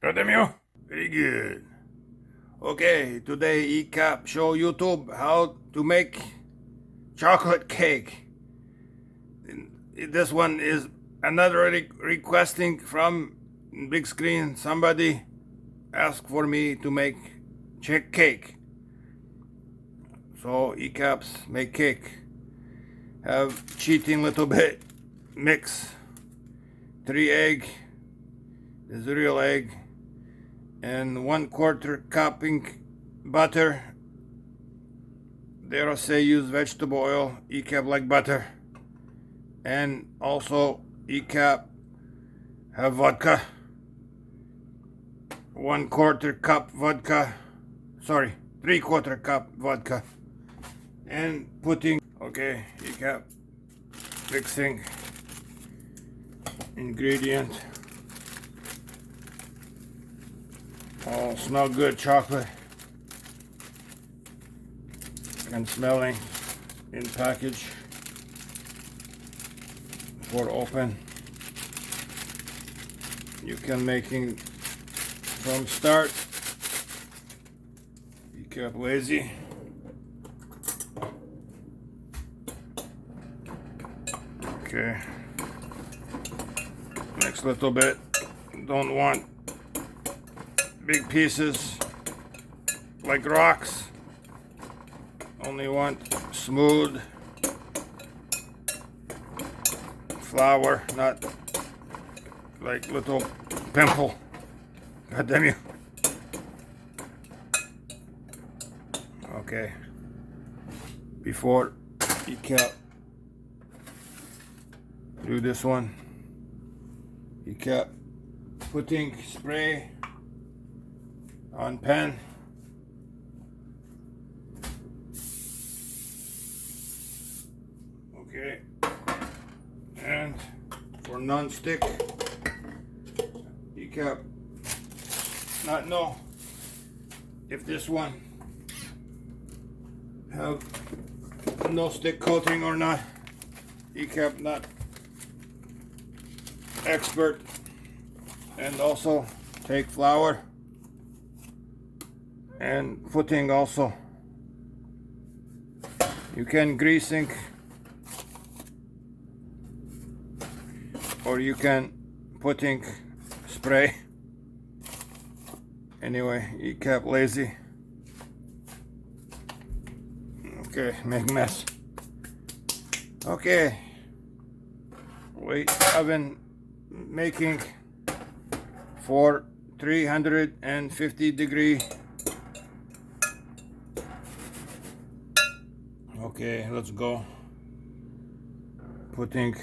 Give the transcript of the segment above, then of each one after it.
Continue. Very good. Okay, today ECAP show YouTube how to make chocolate cake. This one is another requesting from big screen. Somebody asked for me to make cake. So ECAPs make cake. Have cheating little bit. Mix 3 egg is real egg and 1/4 cupping butter. They say use vegetable oil. ECAP like butter. And also ECAP have vodka. 1/4 cup vodka. Sorry, 3/4 cup vodka. And putting, okay, ECAP mixing ingredient. Oh, smell good, chocolate. And smelling in package for open. You can making from start. Be careful, lazy. Okay. Next little bit. Don't want big pieces like rocks. Only want smooth flour, not like little pimple. God damn you. Okay. Before you can do this one, you kept putting spray on pan. Okay. And for non-stick, you kept not know if this one have no stick coating or not. You kept not expert. And also take flour and footing also. You can greasing or you can putting spray. Anyway, you kept lazy. Okay, make mess. Okay, wait, oven making for 350 degree. Okay, let's go. Putting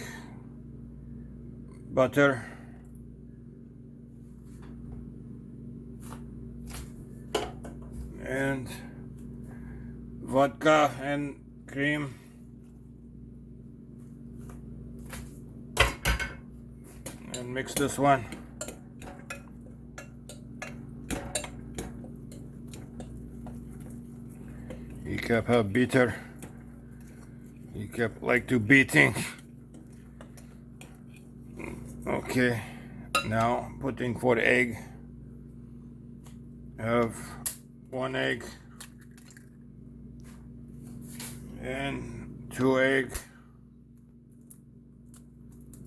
butter. And vodka and cream. And mix this one. You kept a beater. You kept like to beating. Okay, now putting for egg. Have 1 egg and 2 egg.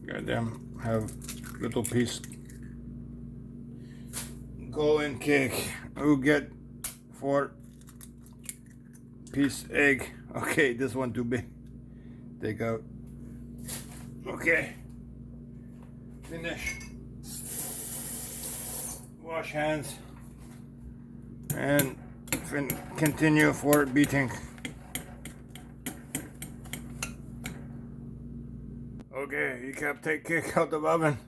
Goddamn, have little piece. Go in cake. Who get 4 piece egg? Okay, this one too big. Take out. Okay. Finish. Wash hands. And continue for beating. Okay, you can take cake out of oven.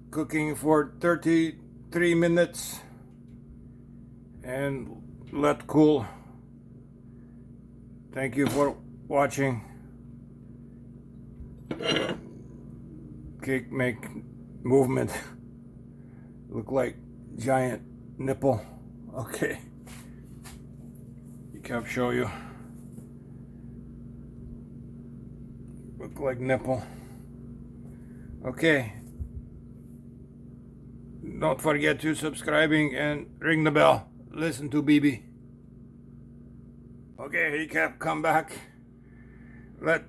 Cooking for 33 minutes and let cool. Thank you for watching. Cake make movement. Look like giant nipple. Okay. You can show you. Look like nipple. Okay. Don't forget to subscribing and ring the bell. Listen to BB. Okay, he kept come back. Let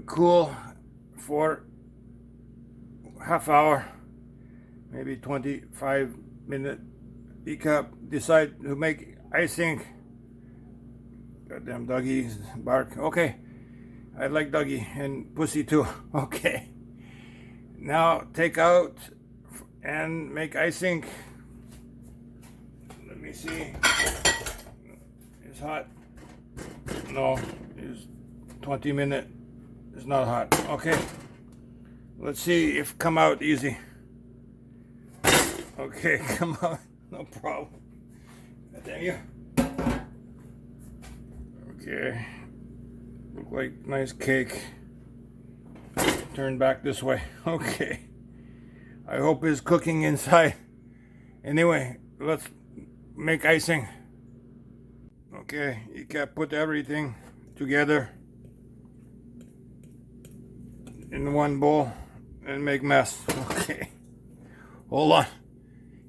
cool for half hour, maybe 25 minutes. He kept decide to make icing. Goddamn doggies bark. Okay, I like doggy and pussy too. Okay, now take out and make icing. Let me see. It's hot. No, it's 20 minutes. It's not hot. Okay, let's see if come out easy. Okay, come out. No problem. Damn you. Okay, look like nice cake. Turn back this way. Okay, I hope it's cooking inside. Anyway, let's make icing. Okay, you can put everything together in one bowl and make mess. Okay, hold on.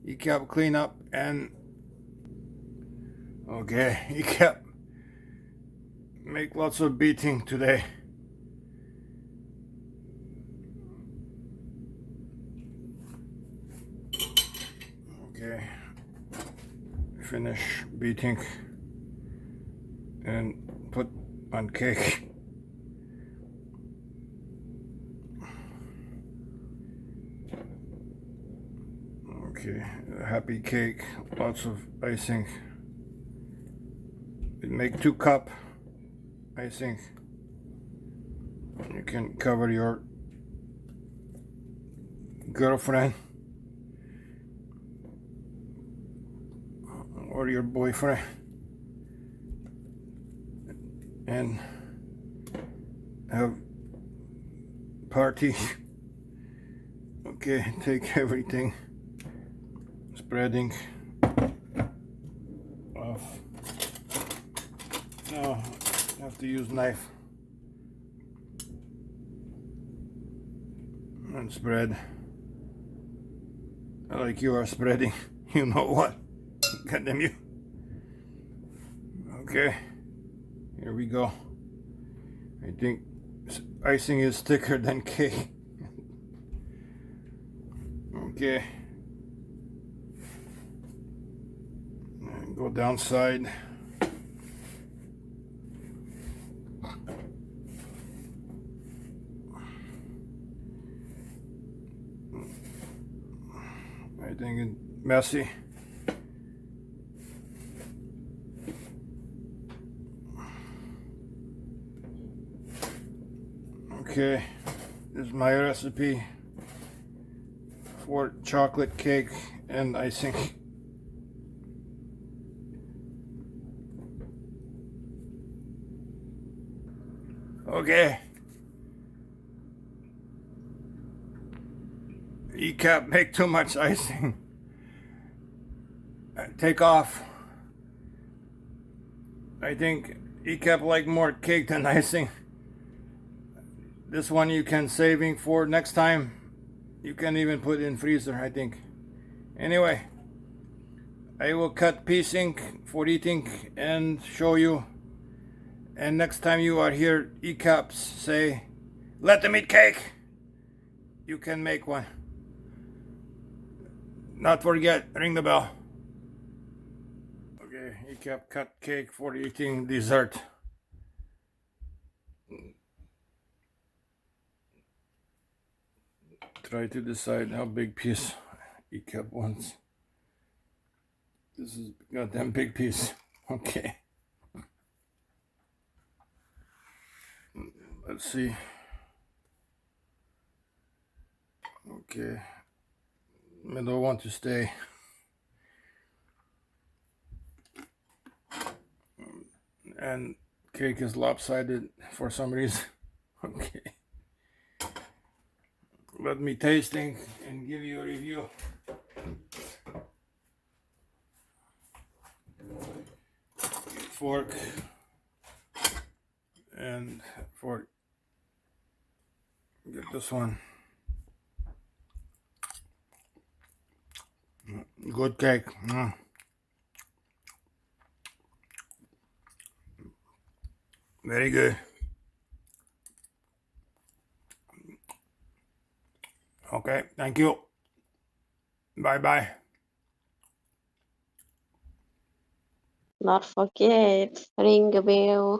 You kept clean up and okay, you kept make lots of beating today. Okay, finish beating and put on cake. Okay, happy cake, lots of icing. Make 2 cups icing. You can cover your girlfriend or your boyfriend and have party. Okay, take everything, spreading off. Now I have to use knife and spread like you are spreading. You know what? Goddamn you. Okay, here we go. I think icing is thicker than cake. Okay, and go downside. I think it's messy. Okay, this is my recipe for chocolate cake and icing. Okay. You can't make too much icing. Take off. I think you kept like more cake than icing. This one you can saving for next time. You can even put in freezer, I think. Anyway, I will cut piecing for eating and show you. And next time you are here, ECAPs say, let them eat cake. You can make one. Not forget, ring the bell. Okay, ECAP cut cake for eating dessert. Try to decide how big piece ECAP wants. This is a goddamn big piece. Okay. Let's see. Okay. Middle want to stay. And cake is lopsided for some reason. Okay. Let me tasting and give you a review. Fork and fork. Get this one. Good cake. Very good. Okay, thank you. Bye bye. Not forget, ring the bell.